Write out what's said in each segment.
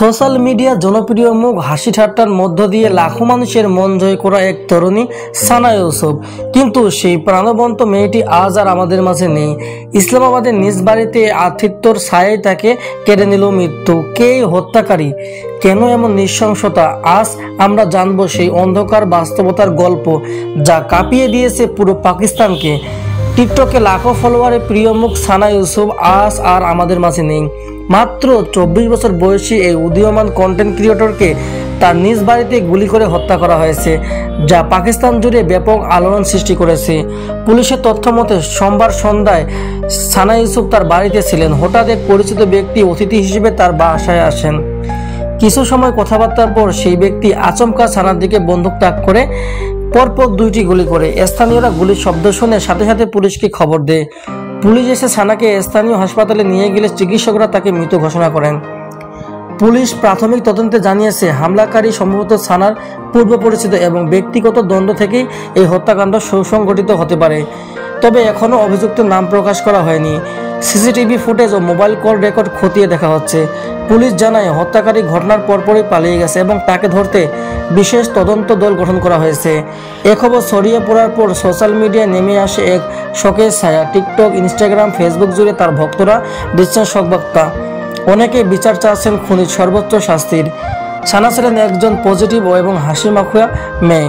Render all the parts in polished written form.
Social media জনপ্রিয় মুখ হাসি ঠাট্টার মধ্য দিয়ে লাখো মানুষের মন জয় করা এক তরুণী সানা ইউসুফ, কিন্তু সেই প্রাণবন্ত মেয়েটি আজ আর আমাদের মাঝে নেই। ইসলামাবাদের নিজ বাড়িতে আতিথ্যর ছায়ায় তাকে কেড়ে নিল মৃত্যু। কে হত্যাকারী, কেন এমন নৃশংসতা? আজ আমরা জানবো সেই অন্ধকার বাস্তবতার গল্প যা কাঁপিয়ে দিয়েছে পুরো পাকিস্তানকে। টিকটকে লাখো ফলোয়ারে প্রিয় মুখ সানা ইউসুফ আজ আর আমাদের মাঝে নেই। মাত্র 24 বছর বয়সী এই উদীয়মান কন্টেন্ট ক্রিয়েটরকে তার নিজ বাড়িতে গুলি করে হত্যা করা হয়েছে, যা পাকিস্তান জুড়ে ব্যাপক আলোড়ন সৃষ্টি করেছে। পুলিশের তথ্য মতে সোমবার সন্ধ্যায় সানা ইউসুফ তার বাড়িতে ছিলেন। হঠাৎ এক পরিচিত ব্যক্তি অতিথি হিসেবে তার বাসায় আসেন। কিছু সময় কথাবার্তার পর সেই ব্যক্তি আচমকা সানার দিকে বন্দুক তাক করে পরপর 2টি গুলি করে। স্থানীয়রা গুলির শব্দ শুনে সাথে সাথে পুলিশকে খবর দেয়। পুলিশ এসে সানাকে স্থানীয় হাসপাতালে নিয়ে গেলে চিকিৎসকরা তাকে মৃত ঘোষণা করেন। পুলিশ প্রাথমিক তদন্তে জানিয়েছে, হামলাকারী সম্ভবত সানার পূর্ব পরিচিত এবং ব্যক্তিগত দ্বন্দ্ব থেকেই এই হত্যাকাণ্ড সুসংগঠিত হতে পারে। তবে এখনও অভিযুক্তের নাম প্রকাশ করা হয়নি। সিসিটিভি ফুটেজ ও মোবাইল কল রেকর্ড খতিয়ে দেখা হচ্ছে। পুলিশ জানায়, হত্যাকারী ঘটনার পরপরই পালিয়ে গেছে এবং তাকে ধরতে বিশেষ তদন্ত দল গঠন করা হয়েছে। এ খবর ছড়িয়ে পড়ার পর সোশ্যাল মিডিয়ায় নেমে আসে এক শোকের ছায়া। টিকটক, ইনস্টাগ্রাম, ফেসবুক জুড়ে তার ভক্তরা দিচ্ছেন শোকবার্তা। অনেকে বিচার চাচ্ছেন খুনির সর্বোচ্চ শাস্তির। সানা ছিলেন একজন পজিটিভ এবং হাসি মাখুয়া মেয়ে,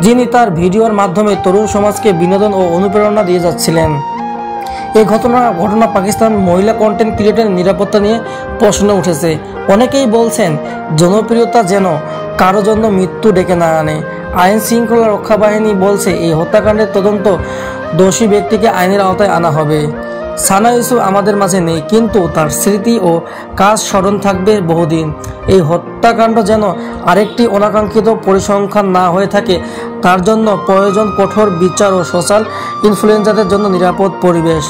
যিনি তার ভিডিওর মাধ্যমে তরুণ সমাজকে বিনোদন ও অনুপ্রেরণা দিয়ে যাচ্ছিলেন। এই ঘটনা পাকিস্তান মহিলা কন্টেন্ট ক্রিয়েটরের নিরাপত্তা নিয়ে প্রশ্ন উঠেছে। অনেকেই বলছেন, জনপ্রিয়তা যেন কারো জন্য মৃত্যু ডেকে না আনে। আইন শৃঙ্খলা রক্ষা বাহিনী বলছে, এই হত্যাকাণ্ডের তদন্ত দোষী ব্যক্তিকে আইনের আওতায় আনা হবে। সানা ইউসুফ আমাদের মাঝে নেই, কিন্তু তার স্মৃতি ও কাজ স্মরণ থাকবে বহুদিন। এই হত্যাকাণ্ড যেন আরেকটি অনাকাঙ্ক্ষিত পরিসংখ্যান না হয়ে থাকে, তার জন্য প্রয়োজন কঠোর বিচার ও সোশ্যাল ইনফ্লুয়েন্সারদের জন্য নিরাপদ পরিবেশ।